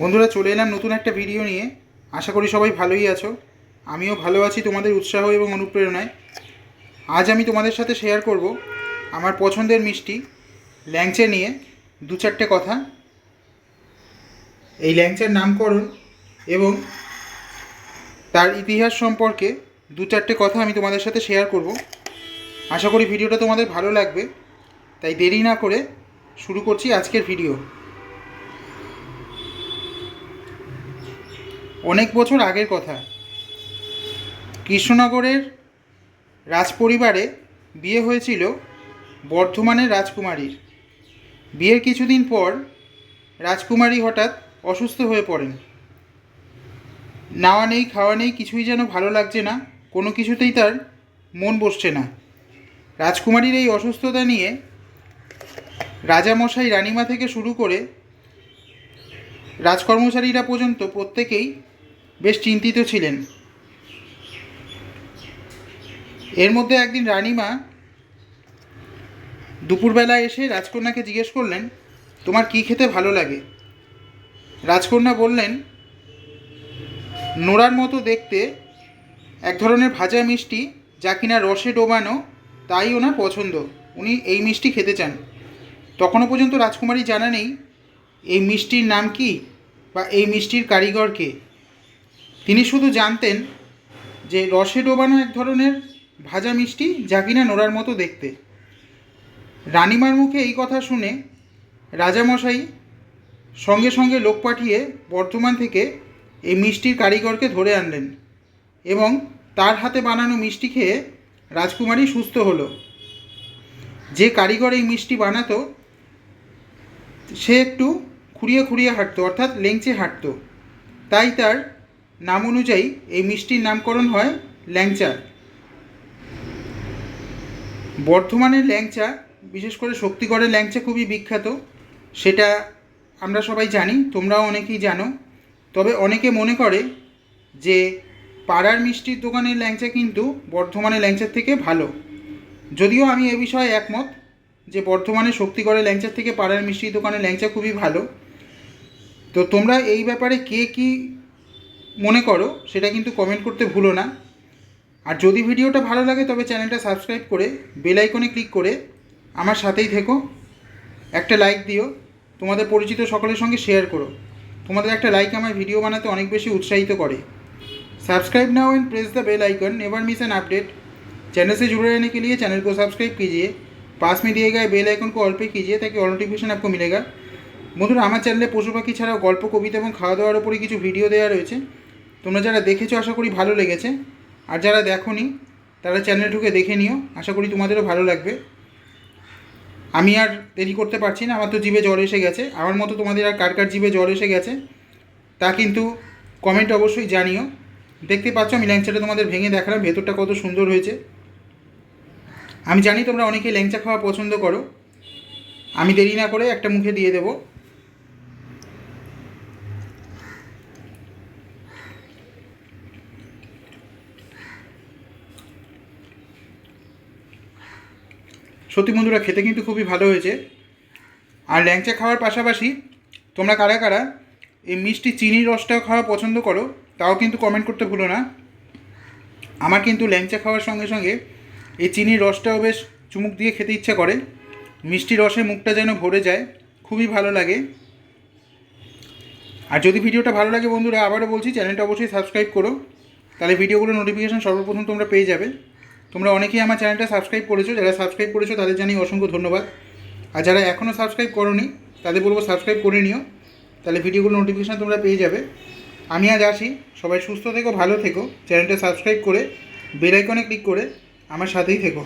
বন্ধুরা চলে এলাম নতুন একটা ভিডিও নিয়ে। আশা করি সবাই ভালোই আছো। আমিও ভালো আছি তোমাদের উৎসাহ এবং অনুপ্রেরণায়। আজ আমি তোমাদের সাথে শেয়ার করব আমার পছন্দের মিষ্টি ল্যাংচা নিয়ে দু চারটে কথা। এই ল্যাংচার নামকরণ এবং তার ইতিহাস সম্পর্কে দু চারটে কথা আমি তোমাদের সাথে শেয়ার করব। আশা করি ভিডিওটা তোমাদের ভালো লাগবে, তাই দেরি না করে শুরু করছি আজকের ভিডিও। অনেক বছর আগের কথা, কৃষ্ণনগরের রাজপরিবারে বিয়ে হয়েছিল বর্ধমানের রাজকুমারীর। বিয়ের কিছুদিন পর রাজকুমারী হঠাৎ অসুস্থ হয়ে পড়েন। নাওয়া নেই খাওয়া নেই, কিছুই যেন ভালো লাগছে না, কোনো কিছুতেই তার মন বসছে না। রাজকুমারীর এই অসুস্থতা নিয়ে রাজামশাই রানীমা থেকে শুরু করে রাজকর্মচারীরা পর্যন্ত প্রত্যেকেই বেশ চিন্তিত ছিলেন। এর মধ্যে একদিন রানীমা দুপুরবেলা এসে রাজকন্যাকে জিজ্ঞেস করলেন, তোমার কী খেতে ভালো লাগে? রাজকন্যা বললেন, নোড়ার মতো দেখতে এক ধরনের ভাজা মিষ্টি, যা কিনা রসে ডোবানো, তাই ওনার পছন্দ। উনি এই মিষ্টি খেতে চান। তখনও পর্যন্ত রাজকুমারী জানা নেই এই মিষ্টির নাম কি বা এই মিষ্টির কারিগর কে। তিনি শুধু জানতেন যে রসে ডোবানো এক ধরনের ভাজা মিষ্টি, যা কিনা নোড়ার মতো দেখতে। রানীমার মুখে এই কথা শুনে রাজামশাই সঙ্গে সঙ্গে লোক পাঠিয়ে বর্ধমান থেকে এই মিষ্টির কারিগরকে ধরে আনলেন এবং তার হাতে বানানো মিষ্টি খেয়ে রাজকুমারী সুস্থ হলো। যে কারিগর এই মিষ্টি বানাতো সে একটু খুঁড়িয়ে খুঁড়িয়ে হাঁটতো, অর্থাৎ লেংচে হাঁটতো, তাই তার নাম অনুযায়ী এই মিষ্টির নামকরণ হয় ল্যাংচা। বর্ধমানের ল্যাংচা, বিশেষ করে শক্তিগড়ের ল্যাংচা খুবই বিখ্যাত, সেটা আমরা সবাই জানি, তোমরাও অনেকেই জানো। তবে অনেকে মনে করে যে পাড়ার মিষ্টির দোকানের ল্যাংচা কিন্তু বর্ধমানের ল্যাংচার থেকে ভালো। যদিও আমি এ বিষয়ে একমত যে বর্ধমানের শক্তিগড়ের ল্যাংচার থেকে পাড়ার মিষ্টির দোকানের ল্যাংচা খুবই ভালো। তো তোমরা এই ব্যাপারে কে কী মনে করো সেটা কিন্তু কমেন্ট করতে ভুলো না। আর যদি ভিডিওটা ভালো লাগে তবে চ্যানেলটা সাবস্ক্রাইব করে বেল আইকনে ক্লিক করে আমার সাথেই থেকো। একটা লাইক দিও, তোমাদের পরিচিত সকলের সঙ্গে শেয়ার করো। তোমাদের একটা লাইক আমার ভিডিও বানাতে অনেক বেশি উৎসাহিত করে। Subscribe now and press the bell icon, never miss an update. Channel से जुड़े रहने के लिए चैनल को सब्सक्राइब कीजिए, पास में दिए गए बेल आइकन को ऑल पे कीजिए ताकि ऑल नोटिफिकेशन आपको मिलेगा। বন্ধুরা, আমার চ্যানেলে পশু পাখি ছাড়াও গল্প, কবিতা এবং খাওয়া দাওয়ার ওপরে কিছু ভিডিও দেওয়া রয়েছে। তোমরা যারা দেখেছো আশা করি ভালো লেগেছে, আর যারা দেখোনি তারা চ্যানেলে ঢুকে দেখে নিও, আশা করি তোমাদেরও ভালো লাগবে। আমি আর দেরি করতে পারছি না, আমার তো জিভে জল এসে গেছে। আমার মতো তোমাদের আর কার কার জিভে জল এসে গেছে তা কিন্তু কমেন্ট অবশ্যই জানিও। দেখতে পাচ্ছ আমি ল্যাংচাটা তোমাদের ভেঙে দেখালাম, ভেতরটা কত সুন্দর হয়েছে। আমি জানি তোমরা অনেকেই ল্যাংচা খাওয়া পছন্দ করো। আমি দেরি না করে একটা মুখে দিয়ে দেব। সত্যি বন্ধুরা, খেতে কিন্তু খুবই ভালো হয়েছে। আর ল্যাংচা খাওয়ার পাশাপাশি তোমরা কারা কারা এই মিষ্টি চিনির রসটাও খাওয়া পছন্দ করো তাও কিন্তু কমেন্ট করতে ভুলো না। আমার কিন্তু ল্যাংচা খাওয়ার সঙ্গে সঙ্গে এই চিনির রসটাও বেশ চুমুক দিয়ে খেতে ইচ্ছা করে। মিষ্টি রসে মুখটা যেন ভরে যায়, খুবই ভালো লাগে। আর যদি ভিডিওটা ভালো লাগে বন্ধুরা, আবারও বলছি চ্যানেলটা অবশ্যই সাবস্ক্রাইব করো, তাহলে ভিডিওগুলোর নোটিফিকেশান সর্বপ্রথম তোমরা পেয়ে যাবে। তোমরা অনেকেই আমার চ্যানেলটা সাবস্ক্রাইব করেছো, যারা সাবস্ক্রাইব করেছো তাদের জানিয়ে অসংখ্য ধন্যবাদ। আর যারা এখনও সাবস্ক্রাইব করোনি তাদের বলবো সাবস্ক্রাইব করে নিও, তাহলে ভিডিওগুলোর নোটিফিকেশান তোমরা পেয়ে যাবে। আমি আজ আসি, সবাই সুস্থ থেকো, ভালো থেকো, চ্যানেলটা সাবস্ক্রাইব করে বেল আইকনে ক্লিক করে আমার সাথেই থেকো।